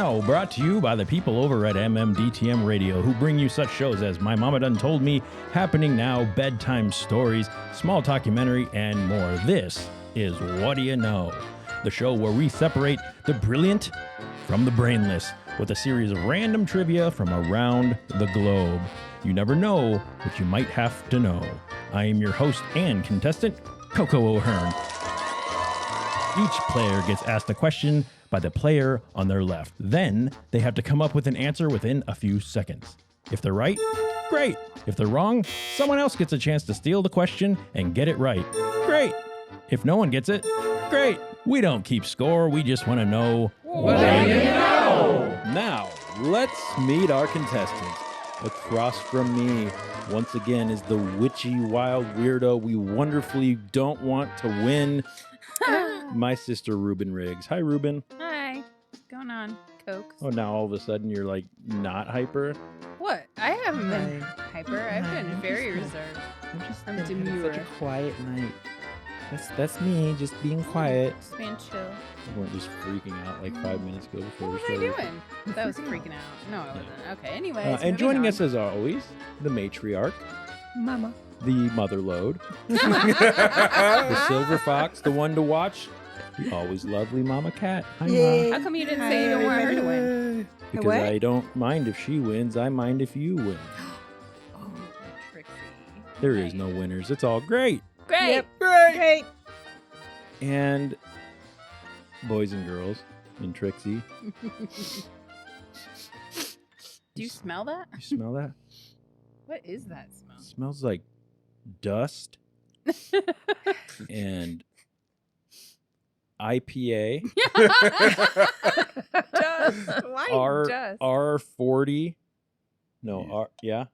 Now, brought to you by the people over at MMDTM Radio, who bring you such shows as My Mama Done Told Me, Happening Now, Bedtime Stories, Small Talkumentary, and more. This is What Do You Know? The show where we separate the brilliant from the brainless with a series of random trivia from around the globe. You never know what you might have to know. I am your host and contestant, Coco O'Hearn. Each player gets asked a question by the player on their left. Then they have to come up with an answer within a few seconds. If they're right, great. If they're wrong, someone else gets a chance to steal the question and get it right. Great. If no one gets it, great. We don't keep score. We just want to know what do you know? Now, let's meet our contestants. Across from me, once again, is the witchy wild weirdo we wonderfully don't want to win. My sister, Ruben Riggs. Hi, Ruben. Hi. What's going on, Coke? Oh, now all of a sudden you're like not hyper? What? I haven't been hyper. I've been very reserved. I'm demure. Such a quiet night. That's me, just being quiet. Just being chill. You weren't just freaking out like 5 minutes ago before What we was I started. doing? That was freaking out. No, I wasn't. Okay, anyways. And joining moving us as always, the matriarch, Mama. the mother load, the silver fox, the one to watch, the always lovely Mama Cat. Hi, on. Ma. How come you didn't say you don't want her to win? Because What? I don't mind if she wins. I mind if you win. Oh, Trixie. There is no winners. It's all great. Great. Yep. Great. And boys and girls and Trixie. Do you smell that? You smell that? What is that smell? It smells like dust and IPA. Dust. Why dust? R40. No, R, yeah.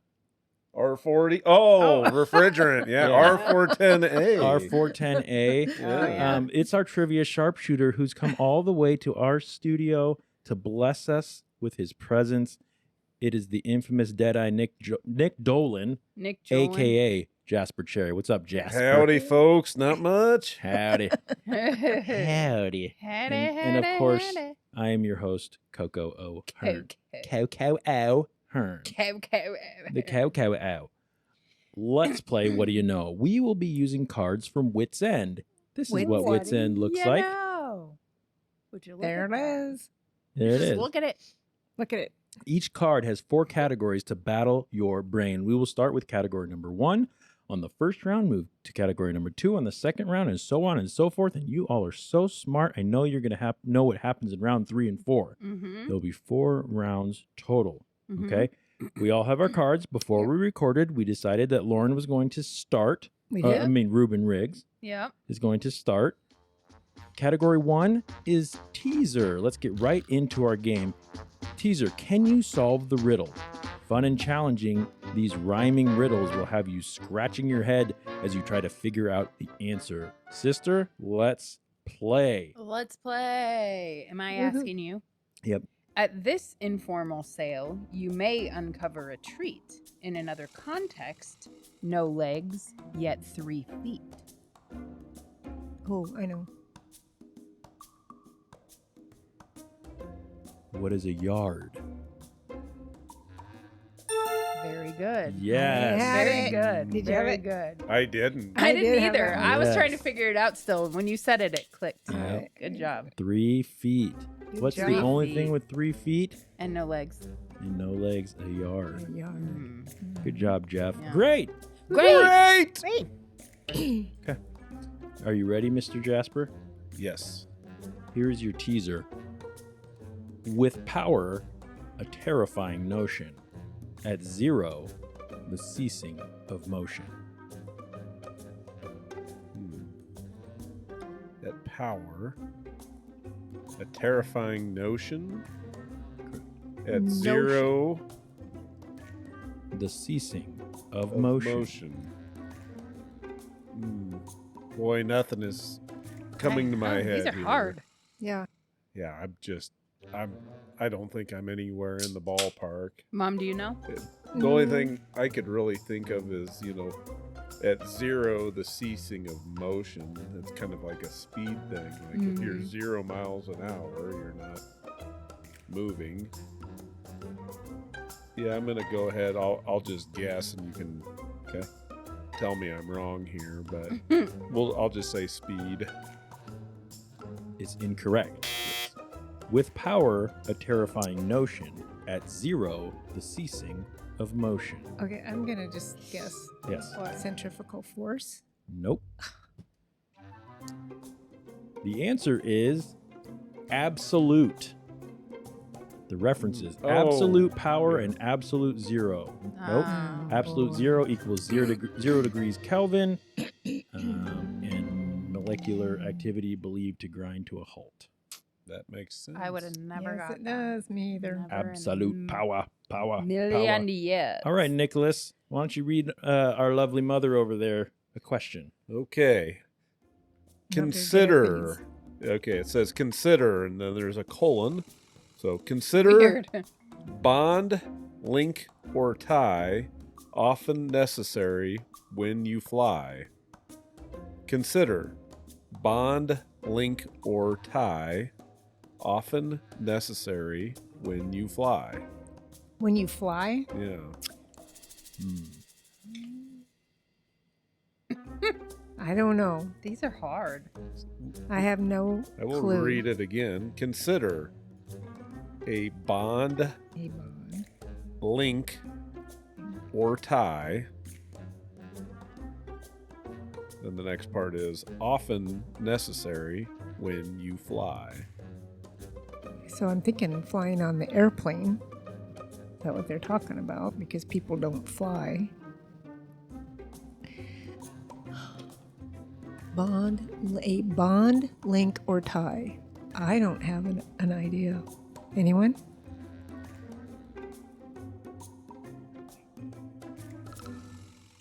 R40. Oh, refrigerant. Yeah, Yeah. R410A. R410A. Yeah. It's our trivia sharpshooter who's come all the way to our studio to bless us with his presence. It is the infamous Deadeye Nick Dolan, Nick Jolan. a.k.a. Jasper Cherry. What's up, Jasper? Howdy, folks. Not much. Howdy. Howdy. And of course, I am your host, Coco O'Hearn. Coco O'Hearn. The Coco O. Let's play What Do You Know? We will be using cards from Wits End. This is what Wits End looks like. Would you look There at it that? is. There it Just is. look at it. Look at it. Each card has 4 categories to battle your brain. We will start with category number 1 on the first round, move to category number 2 on the second round, and so on and so forth. And you all are so smart. I know you're going to know what happens in round 3 and 4. Mm-hmm. There'll be 4 rounds total. Okay? We all have our cards. Before we recorded, we decided that Lauren was going to start. We did. Ruben Riggs Yep. is going to start. Category 1 is teaser. Let's get right into our game. Teaser, can you solve the riddle? Fun and challenging, these rhyming riddles will have you scratching your head as you try to figure out the answer. Sister, let's play. Let's play. Am I asking you? Yep. At this informal sale, you may uncover a treat. In another context, no legs, yet 3 feet. Oh, I know. What is a yard? Very good. Yes. Had Very it. good. Did you have Very it? good. I didn't. I I didn't did have either. that one. I was trying to Yes. figure it out still. When you said it, it clicked. Yeah. Good job. 3 feet. Good What's job. the 3 only feet. thing with 3 feet And no legs. and no legs? A yard. Yeah. Good job, Jeff. Yeah. Great. Great. Great. Are you ready, Mr. Jasper? Yes. Here's your teaser. With power, a terrifying notion. At 0, the ceasing of motion. That power. A terrifying notion. At Notion. 0 The ceasing of of motion. Boy, nothing is coming to my head. These are here. hard. Yeah. Yeah, I don't think I'm anywhere in the ballpark. Mom, do you know? The only thing I could really think of is, at 0, the ceasing of motion. It's kind of like a speed thing. Like if you're 0 miles an hour, you're moving. Yeah, I'm gonna go ahead. I'll just guess, and you can tell me I'm wrong here, but I'll just say speed. Is incorrect. With power, a terrifying notion. At 0, the ceasing of motion. Okay, I'm gonna just guess. Yes. Centrifugal force. Nope. The answer is absolute. The references absolute power and absolute 0. Nope. Absolute 0 equals 0 degrees Kelvin, and molecular activity believed to grind to a halt. That makes sense. I would have never got it that. does. Me either. Never in Absolute power. million years. All right, Nicholas, why don't you read our lovely mother over there a question? Okay. Consider. Okay, it says consider, and then there's a colon. So consider Weird. bond, link, or tie often necessary when you fly. Consider bond, link, or tie often necessary when you fly. When you fly? Yeah. I don't know. These are hard. I have no I will clue. read it again. Consider a bond, A bond. link, or tie. Then the next part is often necessary when you fly. So I'm thinking flying on the airplane. Is that what they're talking about? Because people don't fly. A bond, link, or tie. I don't have an idea. Anyone?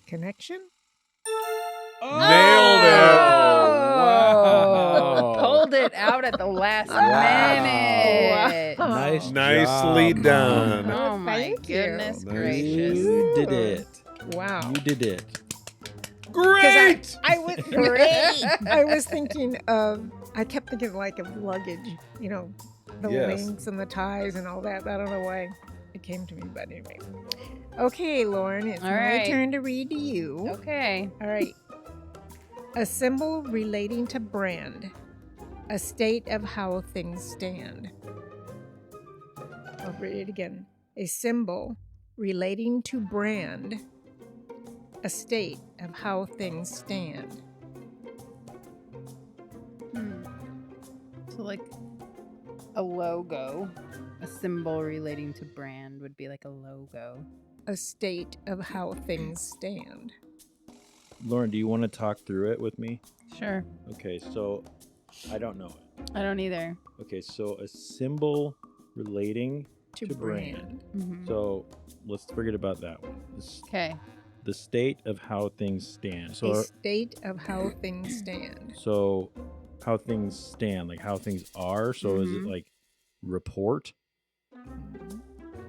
Connection? Nailed it! Wow. Pulled it out at the last minute. Wow. Nice Nicely job, done. Mom. Oh my Thank you. goodness Nice. gracious. You did it. Wow. You did it. Great! I was great. I was thinking of. I kept thinking like of luggage. You know, the Yes. links and the ties and all that. I don't know why it came to me, but anyway. Okay, Lauren, it's All my right. turn to read to you. Okay. All right. A symbol relating to brand, a state of how things stand. I'll read it again. A symbol relating to brand, a state of how things stand. So like a logo, a symbol relating to brand would be like a logo. A state of how things stand. Lauren, do you want to talk through it with me? Sure. Okay, so I don't know it. I don't either. Okay, so a symbol relating To to brand. Mhm. So let's forget about that one. Okay. The state of how things stand. So, A state of how things stand. so how things stand, like how things are. So is it Mhm. like report?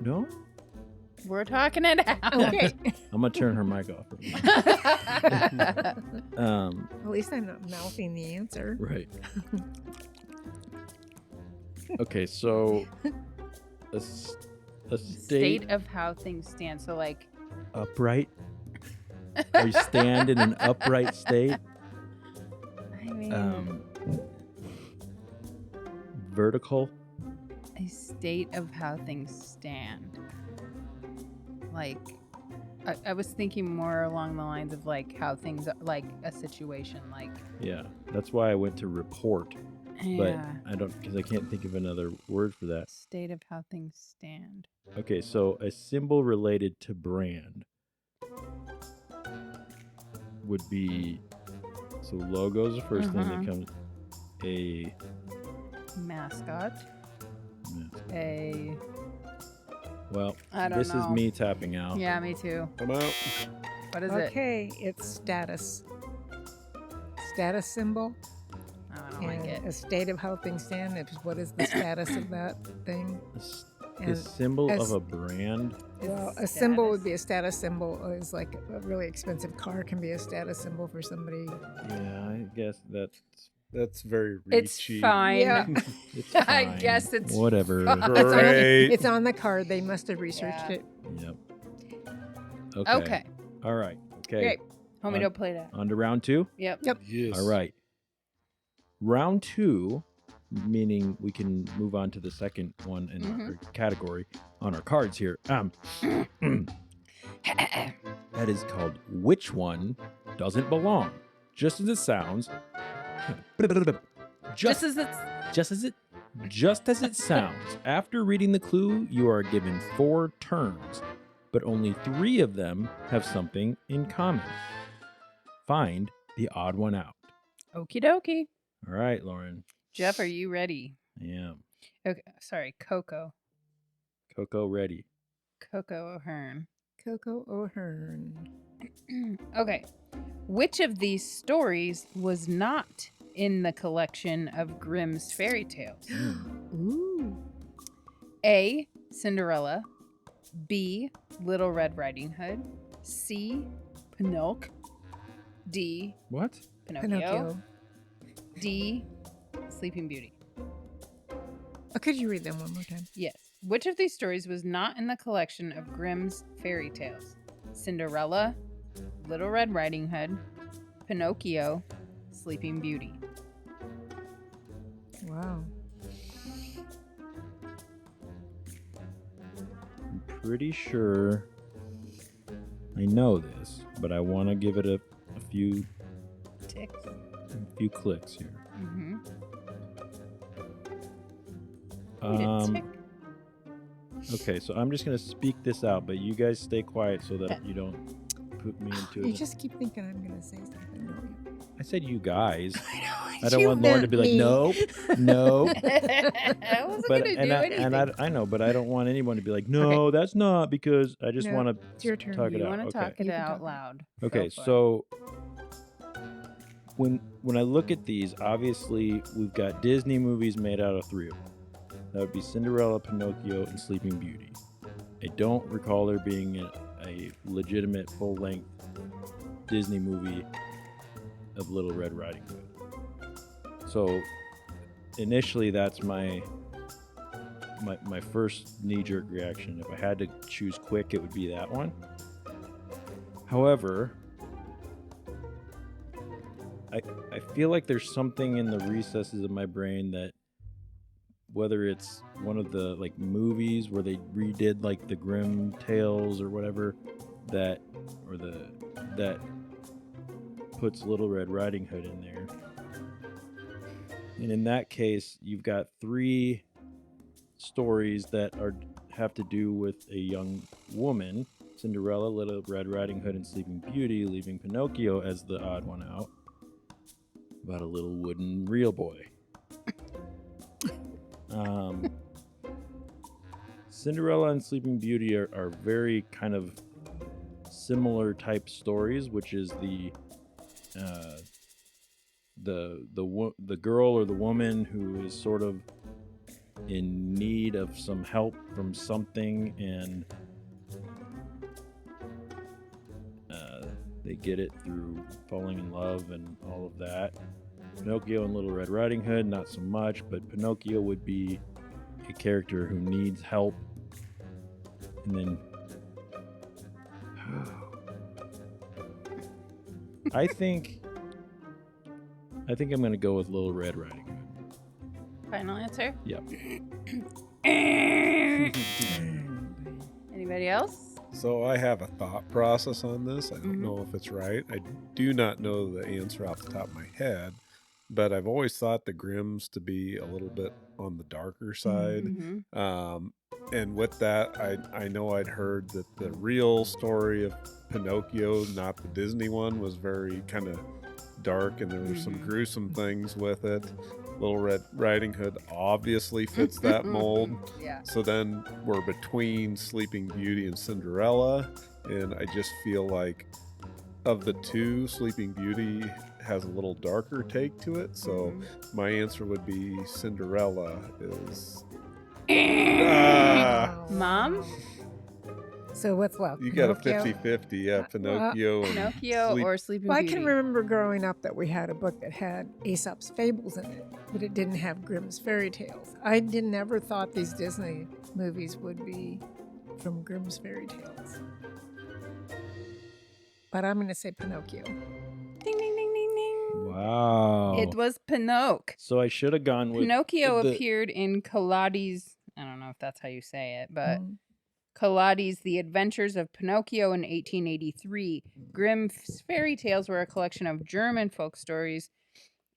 No? We're talking it out. Okay. I'm gonna turn her mic off. At least I'm not mouthing the answer. Right. Okay, so a state State of how things stand. So like upright. Or you stand in an upright state. I mean Vertical. a state of how things stand. Like I was thinking more along the lines of like how things are, like a situation, like Yeah, that's why I went to report, but yeah, I don't, because I can't think of another word for that. state of how things stand. Okay, so a symbol related to brand would be, so logo is the first thing that comes. A Mascot. A well, I don't this is know. me tapping out. Yeah, me too. Come out. What is it? Okay, it's status. Status symbol. Oh, I don't like And it. a state of how things stand. What is the status of that thing? The And symbol as- of a brand. well, a Status. symbol would be a status symbol. Is like a really expensive car can be a status symbol for somebody. Yeah, I guess that's That's very It's reachy. fine. Yeah. It's I fine. guess it's whatever. fine. Great. It's on the card. They must have researched Yeah. it. Yep. Okay. Okay. All right. Okay. Great. Homie, don't play that. On to round 2. Yep. Yes. All right. Round 2, meaning we can move on to the second one in our category on our cards here. That is called Which One Doesn't Belong? Just as it sounds. Just as it's Just as it sounds. After reading the clue, you are given 4 terms, but only 3 of them have something in common. Find the odd one out. okie dokie. All right, Lauren. Jeff, are you ready? I am. Okay. Sorry, Coco. Coco ready. Coco O'Hearn. Coco O'Hearn. Okay. Which of these stories was not in the collection of Grimm's fairy tales? Ooh. A. Cinderella. B. Little Red Riding Hood. C. Pinocchio. D. What? Pinocchio. D. Sleeping Beauty. Oh, could you read them one more time? Yes. Which of these stories was not in the collection of Grimm's fairy tales? Cinderella, Little Red Riding Hood, Pinocchio, Sleeping Beauty. Wow. I'm pretty sure I know this, but I want to give it a few Ticks. clicks here. Mm-hmm. Tick. Okay, so I'm just going to speak this out, but you guys stay quiet so that you don't put me into You it. just keep thinking I'm going to say something, don't you? I said you guys. I I don't want Lauren to be like, nope, nope. I wasn't But gonna do anything. I know, but I don't want anyone to be like, no, that's not, because I just No, want it's to your turn. talk it You out. want to Okay. talk it You can out talk it. loud. Okay, Go for it. so when I look at these, obviously we've got Disney movies made out of 3 of them. That would be Cinderella, Pinocchio, and Sleeping Beauty. I don't recall there being a legitimate full-length Disney movie of Little Red Riding Hood. So initially, that's my first knee-jerk reaction. If I had to choose quick, it would be that one. However, I feel like there's something in the recesses of my brain that, whether it's one of the like movies where they redid like the Grimm tales or whatever, that puts Little Red Riding Hood in there. And in that case, you've got 3 stories that have to do with a young woman: Cinderella, Little Red Riding Hood, and Sleeping Beauty, leaving Pinocchio as the odd one out, about a little wooden real boy. Cinderella and Sleeping Beauty are very kind of similar type stories, which is the girl or the woman who is sort of in need of some help from something, and they get it through falling in love and all of that. Pinocchio and Little Red Riding Hood, not so much, but Pinocchio would be a character who needs help. And then I think I'm going to go with Little Red Riding Hood. Final answer? Yep. Anybody else? So I have a thought process on this. I don't Mhm. know if it's right. I do not know the answer off the top of my head, but I've always thought the Grimms to be a little bit on the darker side. Mm-hmm. And with that, I know I'd heard that the real story of Pinocchio, not the Disney one, was very kind of dark, and there were some Mhm. gruesome things with it. Little Red Riding Hood obviously fits that mold. Yeah. So then we're between Sleeping Beauty and Cinderella, and I just feel like of the 2, Sleeping Beauty has a little darker take to it. So Mhm. my answer would be Cinderella is... Wow. Mom? So what's left? You got a Pinocchio? 50-50, yeah, Pinocchio and Pinocchio Sleep- or Sleeping Well, I Beauty. can remember growing up that we had a book that had Aesop's Fables in it, but it didn't have Grimm's Fairy Tales. I never thought these Disney movies would be from Grimm's Fairy Tales. But I'm going to say Pinocchio. Ding, ding, ding, ding, ding. Wow. It was Pinocchio. So I should have gone with Pinocchio the- appeared in Collodi's, I don't know if that's how you say it, but Mm. Collodi's The Adventures of Pinocchio in 1883. Grimm's fairy tales were a collection of German folk stories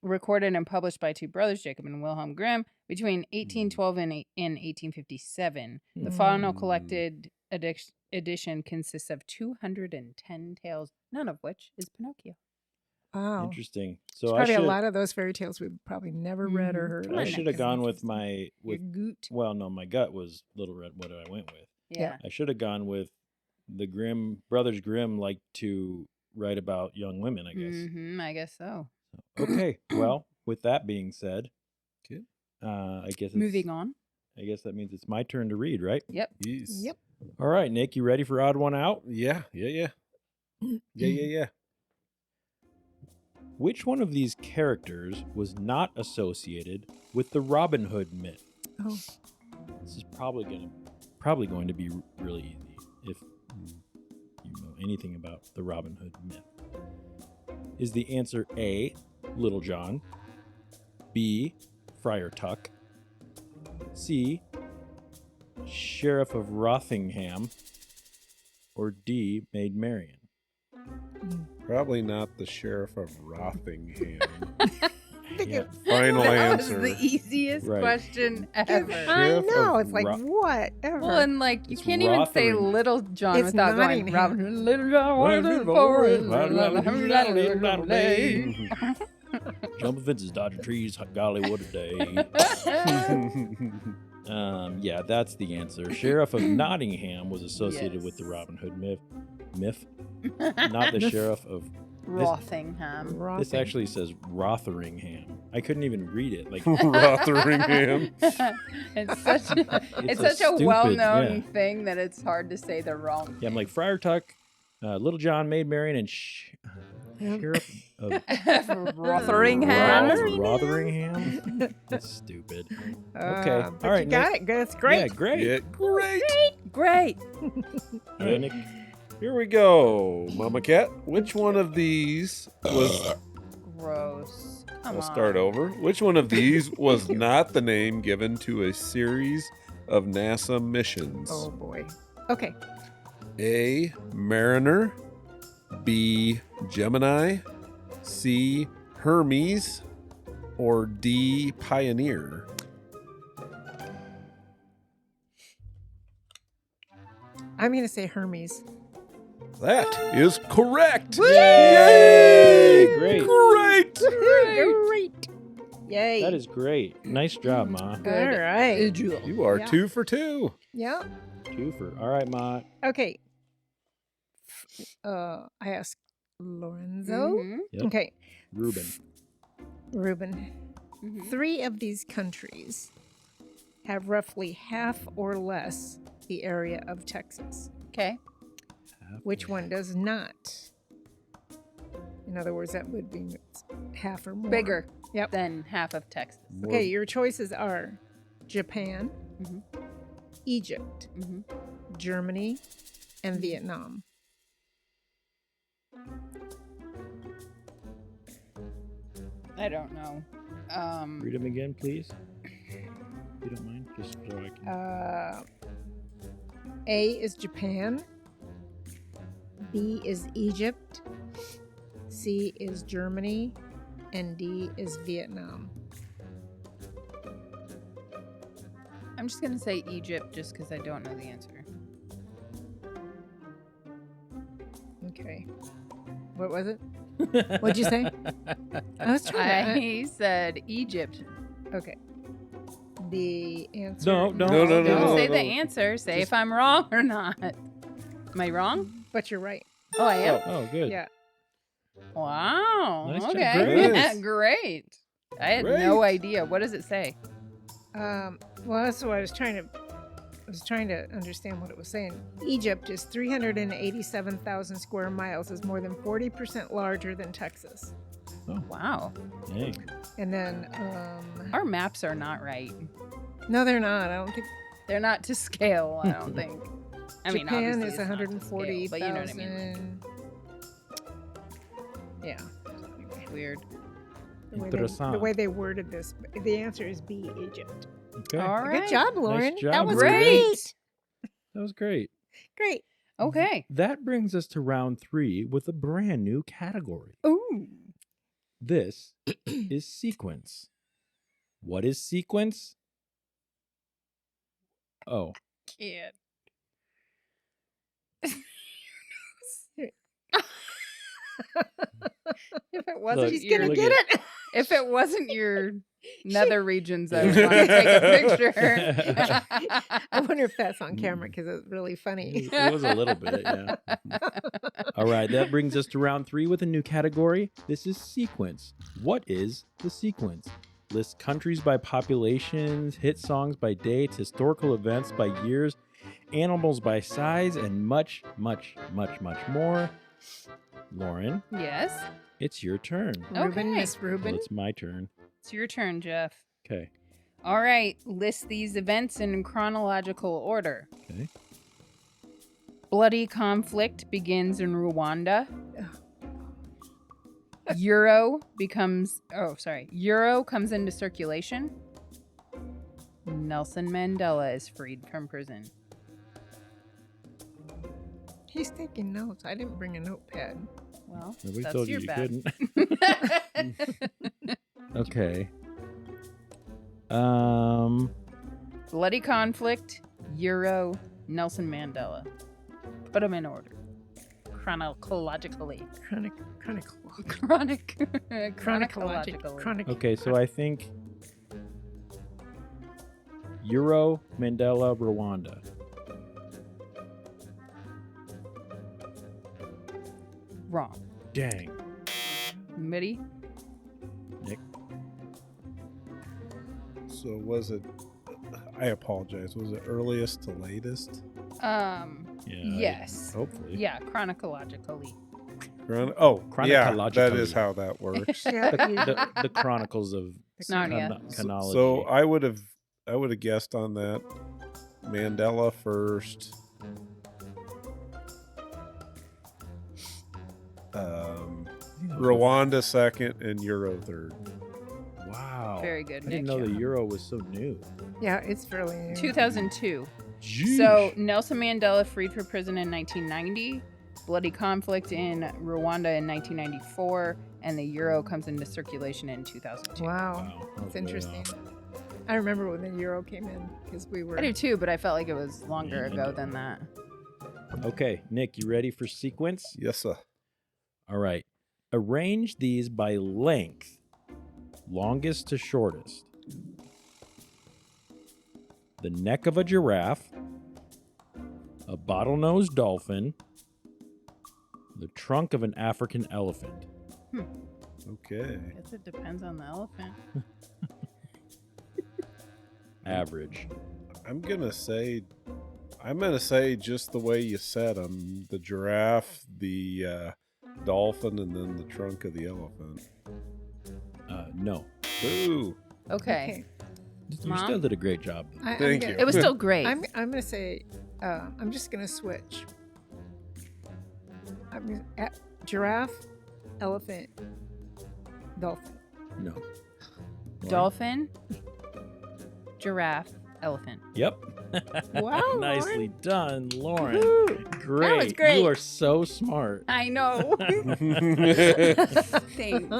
recorded and published by two brothers, Jacob and Wilhelm Grimm, between 1812 and 1857. The final collected edition consists of 210 tales, none of which is Pinocchio. Wow. Interesting. There's So I probably a should lot of those fairy tales we've probably never read or Mhm. heard. Come of. on I now, should have that's gone with interesting. my Your goot. well, no, my gut was Little Red. What I went with. Yeah. I should have gone with the Brothers Grimm like to write about young women, I guess. Mm-hmm, I guess so. Okay. Well, with that being said, Okay. I guess Moving on. I guess that means it's my turn to read, right? Yep. Yes. Yep. All right, Nick, you ready for odd one out? Yeah. Which one of these characters was not associated with the Robin Hood myth? Oh. This is probably going to be really easy if you know anything about the Robin Hood myth. Is the answer A, Little John, B, Friar Tuck, C, Sheriff of Rothingham, or D, Maid Marian? Probably not the Sheriff of Rothingham. Yeah. Final That was answer. the easiest Right. question ever. I Sheriff know. of It's like, whatever. Well, and like you It's can't even say Rotherham. Little John It's without going Nottingham. Robin Hood, Little John, what is it for? Jumping fences, dodging trees, golly, what a day. Yeah, that's the answer. Sheriff of Nottingham was associated with the Yes. Robin Hood myth, not the Sheriff of. Rothingham. This actually says Rotheringham. I couldn't even read it. Like Rotherham. It's such It's such a stupid, well-known yeah. thing that it's hard to say the wrong. Yeah, I'm like Friar Tuck, Little John, Maid Marian, and Sheriff of Rotheringham. Rotheringham. That's stupid. Okay. But All right, you got Nick. it. That's great. Yeah, great. Yeah, great. Great. All right, Nick. Here we go, Mama Cat. Which one of these was... Gross. Come I'll on. start over. Which one of these was not the name given to a series of NASA missions? Oh, boy. Okay. A. Mariner. B. Gemini. C. Hermes. Or D. Pioneer. I'm going to say Hermes. That is correct. Yay! Great. Great. Great. Yay. That is great. Nice job, Ma. All right. You are Yeah. 2 for 2. Yeah. Two for. All right, Ma. Okay. I asked Lorenzo. Mhm, Yep. Okay. Ruben. Ruben. mhm. 3 of these countries have roughly half or less the area of Texas. Okay. Which one does not? In other words, that would be half or more. Bigger Yep. than half of Texas. Okay, your choices are Japan, Mhm. Egypt, Mhm. Germany, and Vietnam. I don't know. Read them again, please. If you don't mind, just so I can. A is Japan, B is Egypt, C is Germany, and D is Vietnam. I'm just gonna say Egypt just because I don't know the answer. Okay. What was it? What'd you say? I was trying I said Egypt. to. Okay. The answer. No, No, Don't no. say the answer. Say if I'm wrong or not. Am I wrong? But you're right. Oh, I am. Oh, good. Yeah. Wow. Nice job. Okay. Great. Yeah, great. I had no idea. What does it say? Well, that's what I was trying to was trying to understand what it was saying. Egypt is 387,000 square miles, is more than 40% larger than Texas. Wow. Dang. And then, Our maps are not right. no, they're not. I don't think. They're not to scale, I don't think. I mean, Japan obviously is it's not to scale, 140,000. but you know what I mean. Yeah. Weird. The way they worded this, the answer is B, Egypt. Okay. All right. Good job, Lauren. job, that was Lauren. great. That was great. Great. Okay. That brings us to round 3 with a brand new category. Ooh. This is sequence. What is sequence? Oh, Kid. If it wasn't, She's your, gonna get it. If it wasn't your nether regions, I would want to take a picture. I wonder if that's on camera because it's really funny. it was a little bit, yeah. All right, that brings us to round 3 with a new category. This is sequence. What is the sequence? List countries by populations, hit songs by dates, historical events by years, animals by size, and much, much, much, much more. Lauren, Yes. it's your turn. Ruben, Okay. Miss Well, Ruben. it's my turn. It's your turn, Jeff. Okay. All right. List these events in chronological order. Okay. Bloody conflict begins in Rwanda. Euro comes into circulation. Nelson Mandela is freed from prison. He's taking notes. I didn't bring a notepad. Well, Nobody that's told your you bad. couldn't. Okay. Bloody conflict, Euro, Nelson Mandela. Put them in order. Chronologically. Chronologically. Okay, so I think Euro, Mandela, Rwanda. Wrong. Dang. Mitty? Nick. So was it? I apologize. Was it earliest to latest? Yeah. Yes. Hopefully. Yeah, chronologically. Oh, yeah. That Chronologically. is how that works. Yeah, The chronicles of Narnia. chronology. So I would have guessed on that. Mandela first. Rwanda second and Euro third. Wow. Very good, I didn't Nick. know the Euro was so new. yeah, it's fairly new. 2002. Jeez. So Nelson Mandela freed from prison in 1990. Bloody conflict in Rwanda in 1994, and the euro comes into circulation in 2002. Wow, Wow, that's way interesting. off. I remember when the euro came in because we were. I do too, but I felt like it was longer Yeah, I ago know. than that. Okay, Nick, you ready for sequence? Yes, sir. All right. Arrange these by length, longest to shortest. The neck of a giraffe, a bottlenose dolphin, the trunk of an African elephant. Okay. I guess it depends on the elephant. Average. I'm gonna say just the way you said them: the giraffe, the dolphin, and then the trunk of the elephant. No. Ooh. Okay. You Mom? still did a great job. Thank you. It was still great. I'm gonna say. I'm just gonna switch. Giraffe, elephant, dolphin. No. Dolphin, giraffe, elephant. Yep. Wow, Nicely done, Lauren. Woohoo. Great. was great. You are so smart. I know. Thanks.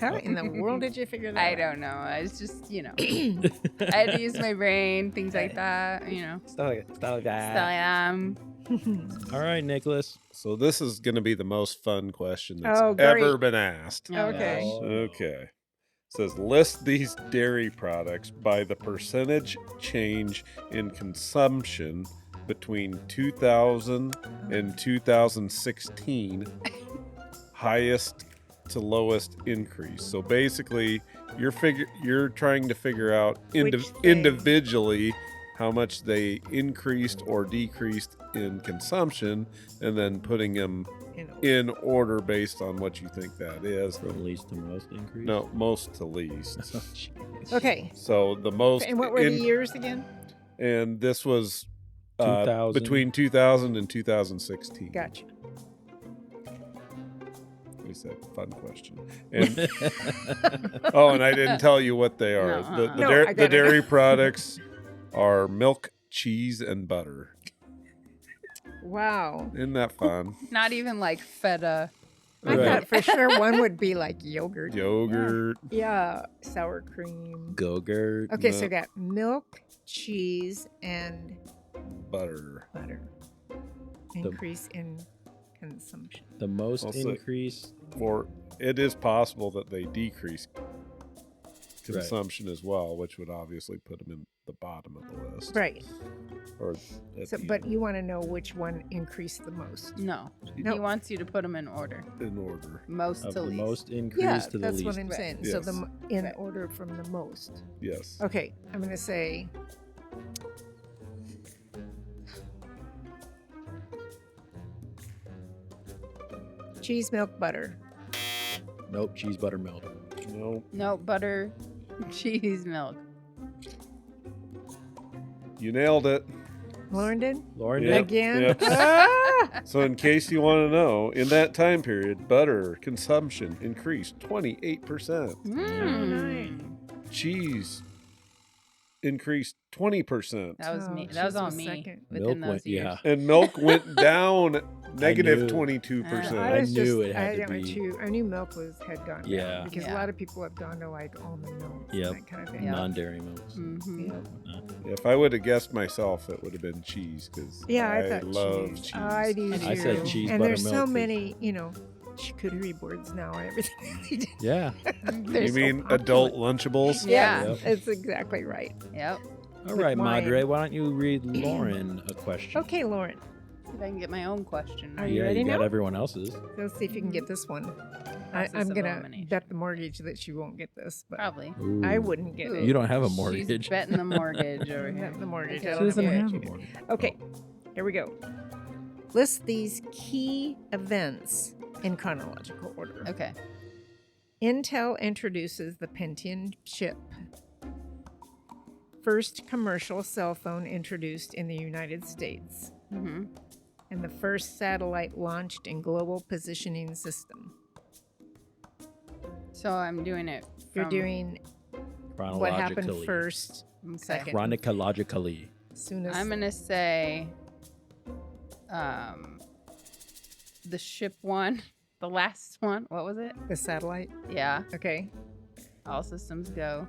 How in the world did you figure that I out? don't know. I was just, I had to use my brain, things like that, Stuff like that. So, All right, Nicholas. So this is gonna be the most fun question that's Oh, ever great. been asked. Okay. Okay. It says list these dairy products by the percentage change in consumption between 2000 and 2016, highest to lowest increase. So basically, you're trying to figure out Which day? individually how much they increased or decreased in consumption, and then putting them in order based on what you think that is. From least to most increase? No, most to least. Oh, jeez. Okay. So the most. And what were the years again? And this was 2000. between 2000 and 2016. Gotcha. He said, fun question. And oh, and I didn't tell you what they are. No, The dairy products are milk, cheese, and butter. Wow. Isn't that fun? Not even like feta. I Right. thought for sure one would be like yogurt. Yogurt. Yeah, sour cream. Go-gurt. Okay, so No. we got milk, cheese, and Butter. butter. Increase in consumption. The most I'll say- increase. Or it is possible that they decrease consumption as well, which would obviously put them in the bottom of the list. Right. Or at So, the but end, you want to know which one increased the most. No. No. He wants you to put them in order. in order. Most Of to the least. most increase Yeah, to the that's least. what I'm Right. saying. So Yes. in Right. order from the most. Yes. Okay, I'm going to say cheese, milk, butter. Nope, cheese, butter, milk. No, No, butter, cheese, milk. you nailed it. Lauren did? Lauren, Yep. Again? Yep. Ah! So, in case you want to know, in that time period, butter consumption increased 28%. Mm. Cheese increased 20%. That was Oh, me. That was cheese all was me second. within Milk those went, years. yeah. And milk went down negative knew. 22%. I was knew it had to went be- I knew milk had gone Yeah. down because Yeah. a lot of people have gone to like almond milk Yep. and that kind of thing. Yeah. Non-dairy milks. Mm-hmm. Yeah. If I would have guessed myself, it would have been cheese because I thought love cheese. cheese. I do I too. said cheese, and butter, there's so milk, 'cause- many, charcuterie boards now and everything. Yeah. They're You so mean popular. adult Lunchables? Yeah. Yes, that's exactly right. Yep. All With right, wine. Madre, why don't you read Lauren a question? Okay, Lauren, See if I can get my own question. Are right. you Yeah, ready you got now? everyone else's. let's see if you can get this one. Process I'm of gonna elimination. bet the mortgage that she won't get this, but Probably. I Ooh. wouldn't get Ooh. it. You don't have a She's mortgage. betting the mortgage over here. Betting the mortgage. Okay, I She don't doesn't have have mortgage. a mortgage. Okay, here we go. List these key events in chronological order. Okay. Intel introduces the Pentium chip. First commercial cell phone introduced in the United States. Mm-hmm. And the first satellite launched in global positioning system. So I'm doing it. You're from- doing what happened Chronologically. first, Okay. second. Chronologically. As soon as I'm gonna say, the ship one, the last one. What was it? the satellite. Yeah. Okay. All systems go.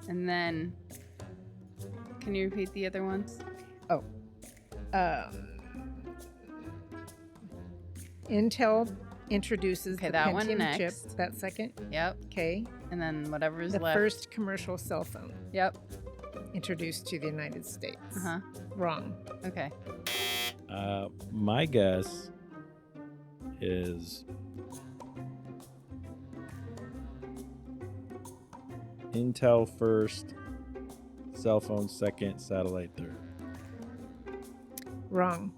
And then, can you repeat the other ones? Intel introduces Okay, the that one Pentium chip. next. That second. Yep. Okay. And then whatever is The left. first commercial cell phone Yep. introduced to the United States. Uh huh. Wrong. Okay. My guess is Intel first, cell phone second, satellite third. Wrong.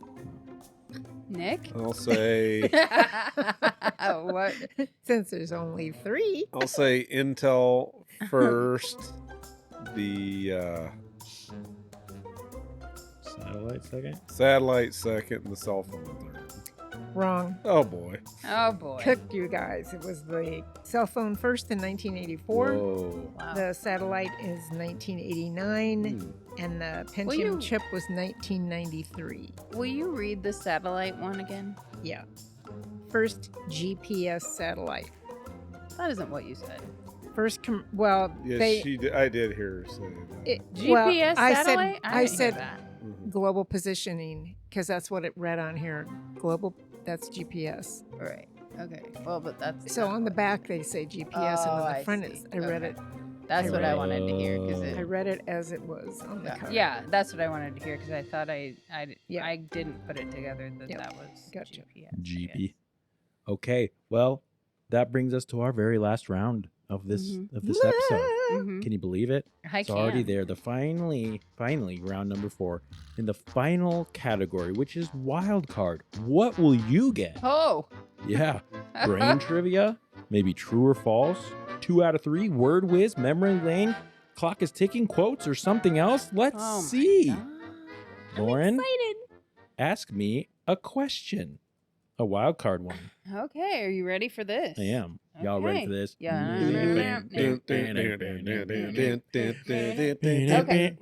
Nick. I'll say What? Since there's only 3. Intel first, the Satellite second? satellite second, and the cell phone third. Wrong. Oh boy. Oh boy. Cooked you guys. It was the cell phone first in 1984. Whoa. Wow. The satellite is 1989. Hmm. And the you- Pentium chip was 1993. Will you read the satellite one again? Yeah. First GPS satellite. That isn't what you said. First, Yes, I did hear her say that. GPS I satellite? I didn't hear said that. Mhm. global positioning because that's what it read on here. Global, that's GPS. Right. Okay. Well, but that's So not on the what- back they say GPS, and Oh, on I the front see. I read Okay. it. That's what I read- wanted to hear because I it. read it as it was on the card. Yeah, that's what I wanted to hear because I thought Yeah. I didn't put it together that Yep. that was Gotcha. GPS. I GP. guess. Okay, well, that brings us to our very last round of this Mhm. of this episode. Mhm. Can you believe it? I It's already can. there. The finally, round number 4 in the final category, which is wild card. What will you get? Oh. Yeah, brain trivia, maybe true or false, 2 out of 3, word whiz, memory lane, clock is ticking, quotes, or something else. Let's Oh my see. God. Lauren, Excited. ask me a question, a wild card one. Okay, are you ready for this? I am. Y'all ready Okay. for this? Yeah. Okay. Okay.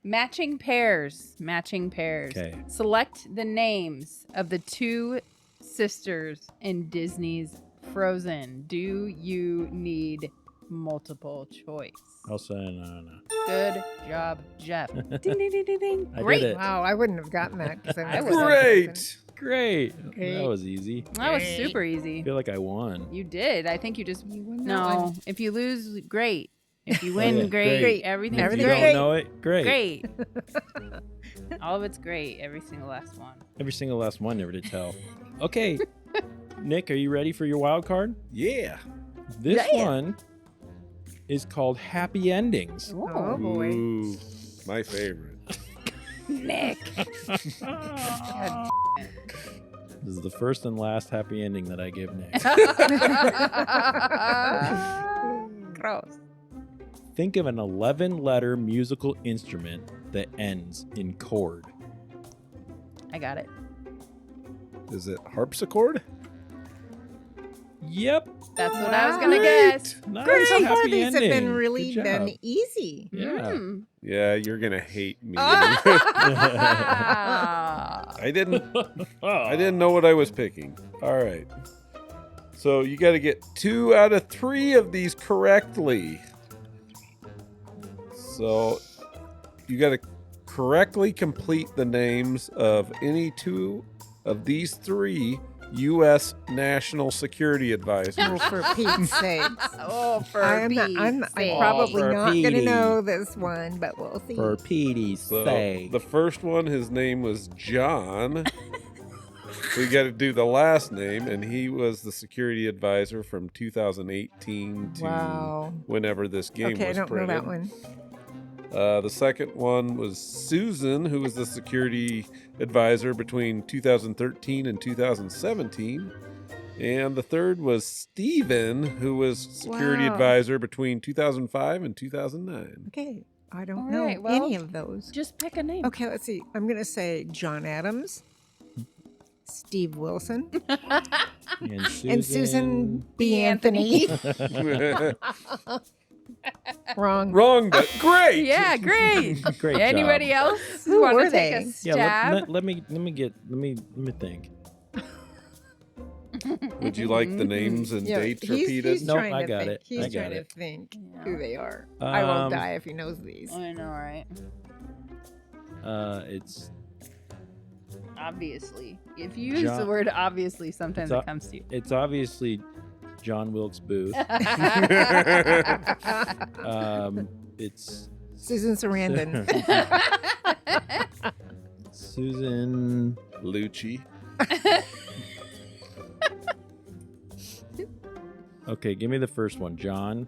Matching pairs. Matching pairs. Okay. Select the names of the 2 sisters in Disney's Frozen. Do you need multiple choice? I'll say no. Good job, Jeff. Ding, ding, ding, ding, ding. I did Great. it. Wow, I wouldn't have gotten that. 'Cause I never would've. said Great. Great. Okay. That was easy. That was Great. super I easy. feel like I won. You did. I think you just You won that no. one. If you lose, great. If you win, yeah, great. great. Everything's If Everything's you great. don't know it, great. Great. All of it's great. Every single last one. Every single last one, never to tell. Okay, Nick, are you ready for your wild card? Yeah. This Yeah. one is called Happy Endings. Oh, boy. Ooh, my favorite. Nick. This is the first and last happy ending that I give Nick. Gross. Think of an 11-letter musical instrument that ends in chord. I got it. Is it harpsichord? Yep. That's what I was gonna Great. guess. Nice. Great. So far, Happy these have been ending. really Good job. been easy. Yeah. Mm. Yeah, you're gonna hate me. Ah. I didn't know what I was picking. All right. So you got to get 2 out of 3 of these correctly. So you got to correctly complete the names of any 2 of these 3 U.S. national security advisors. Well, for Pete's sakes. Oh, for I'm Pete's sake. probably For not going to Petey. know this one, but we'll see. For Petey's So sake. the first one, his name was John. We got to do the last name, and he was the security advisor from 2018 to Wow. whenever this game Okay, I was don't printed. know that one. The second one was Susan, who was the security advisor between 2013 and 2017. And the third was Steven, who was security Wow. advisor between 2005 and 2009. Okay, I don't All know right, well, any of those. Just pick a name. Okay, let's see. I'm going to say John Adams, Steve Wilson, and Susan B. Anthony. Wrong. Wrong, but great. Yeah, great. Great Anybody job. else Who want were to take they? a Yeah, stab? let me think. Would you like the names and Yeah, dates he's repeated? Nope, trying I to got think. it. He's I got trying it. to think Yeah. who they are. I won't Um, die if he knows these. I know, right? It's Obviously. If you use John- the word obviously, sometimes It's it comes to you. it's obviously John Wilkes Booth. It's Susan Sarandon. Susan. Lucci. Okay, give me the first one. John.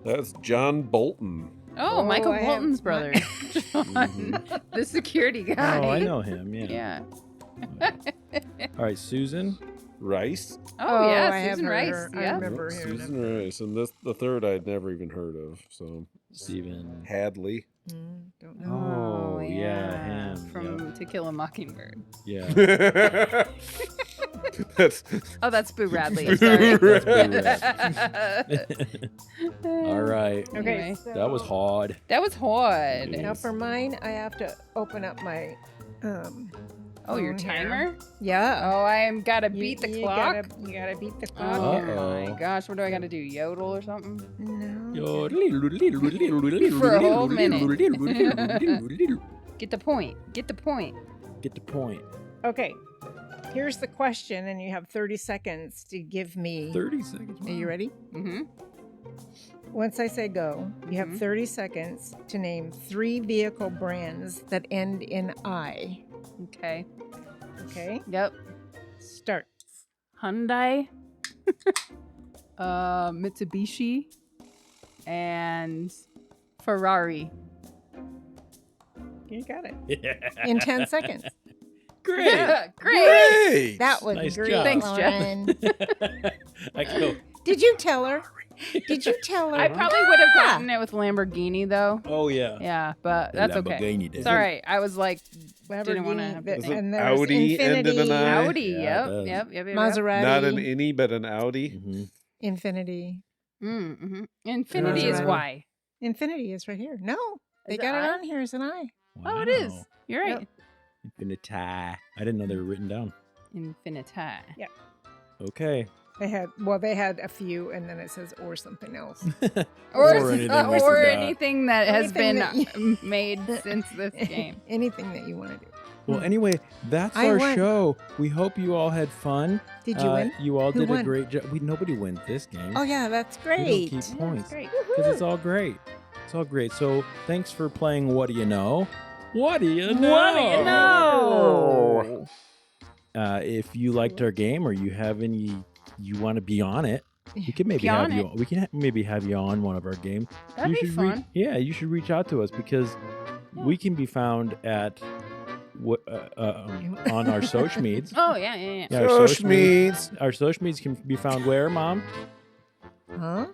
That's John Bolton. Oh, Michael I have Bolton's brother. John, the security guy. Oh, I know him. Yeah. Yeah. All right, Susan. Rice. Oh, yeah, I have Susan heard Rice. her. I Yeah. remember hearing Susan Rice. And this, the third I'd never even heard of. So Steven. Hadley. Don't know. Oh, yeah, him, From To Kill a Mockingbird. Yeah. That's Oh, that's Boo Radley. Sorry. That's All right. Okay, Anyway. so That was hard. That was hard. Yeah. now for mine, I have to open up my. Oh, your phone here. timer? Yeah. Oh, I am gotta You- beat the you clock. You gotta beat the clock. Oh here. my gosh, what do I gotta do? Yodel or something? No. For a whole minute. Get the point. Get the point. Get the point. Okay. Here's the question, and you have 30 seconds to give me. 30 seconds. Are you ready? Mm-hmm. Once I say go, you have Mhm. 30 seconds to name 3 vehicle brands that end in I. Okay. Okay? Yep. Start. Hyundai. Mitsubishi. and Ferrari. You got it. In 10 seconds. Great. Great. Great. That was Nice great. job. Thanks, Jeff. Lauren. I go, Did you tell her? Did you tell her? I probably would have gotten it with Lamborghini though. oh, yeah. Yeah, but that's okay. Lamborghini did. It's all right. I was like, didn't want to Lamborghini, have but- Is it and there's Audi end in an Infinity, I? Audi. Yeah, it does. Yep. Maserati. Not an innie, but an Audi. Mm-hmm. Infinity. Mm-hmm. Infinity is Maserati. why. Infinity is right here. No, they Is it got it I? on here as an I. Oh, it is. You're right. Yep. Infinity. I didn't know they were written down. Infinita. Okay. They had a few, and then it says or something else. Or anything we or forgot. anything that has Anything been that you- made since this game. Anything that you want to do. Well, anyway, that's I our won. show. We hope you all had fun. Did you win? You all Who did a won? great job. Nobody wins this game. Oh yeah, that's We great. don't keep points Great. because it's all great. It's all great. So thanks for playing. What do you know? What do you know? What do you know? If you liked our game or you have any, you want to be on it, we can maybe Be on have you. it. We can maybe have you on one of our games. That'd you be should fun. you should reach out to us because Yeah. we can be found at on our social medias. Oh yeah. Yeah, our Social social medias. means. Our social medias can be found where, Mom? Huh?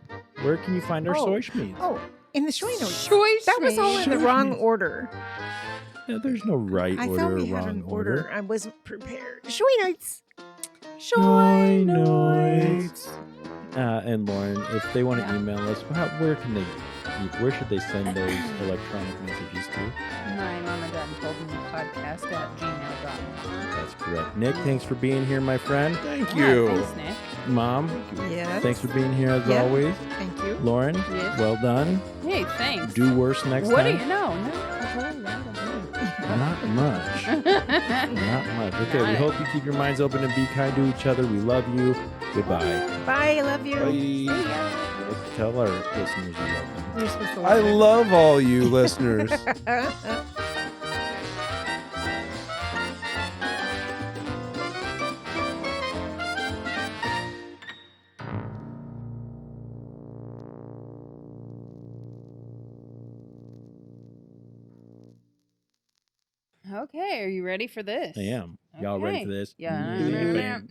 Where can you find our Oh. social medias? Oh, in the show notes. Choice. That was all in the Choice wrong means- order. Yeah, there's no right I order thought or we had wrong an order. order. I wasn't prepared. Show notes. Joy notes. And Lauren, if they want to email us, where can they? Where should they send those electronic messages to? My mama done told me podcast at gmail.com. That's correct. Nick, thanks for being here, my friend. Thank Yeah, you. thanks, Nick. Mom, Yes. thanks for being here as Yeah. always. Thank you. Lauren, Yes. well done. Hey, thanks. Do worse next what time. do you know? Not much. Not much. Okay, we Not- hope you keep your minds open and be kind to each other. We love you. Goodbye. Bye. I love you. Bye. Let's tell our listeners you love them. You're supposed to I love love all you listeners. it. Okay, are you ready for this? I am. Y'all ready Okay. for this? Yeah. Dun,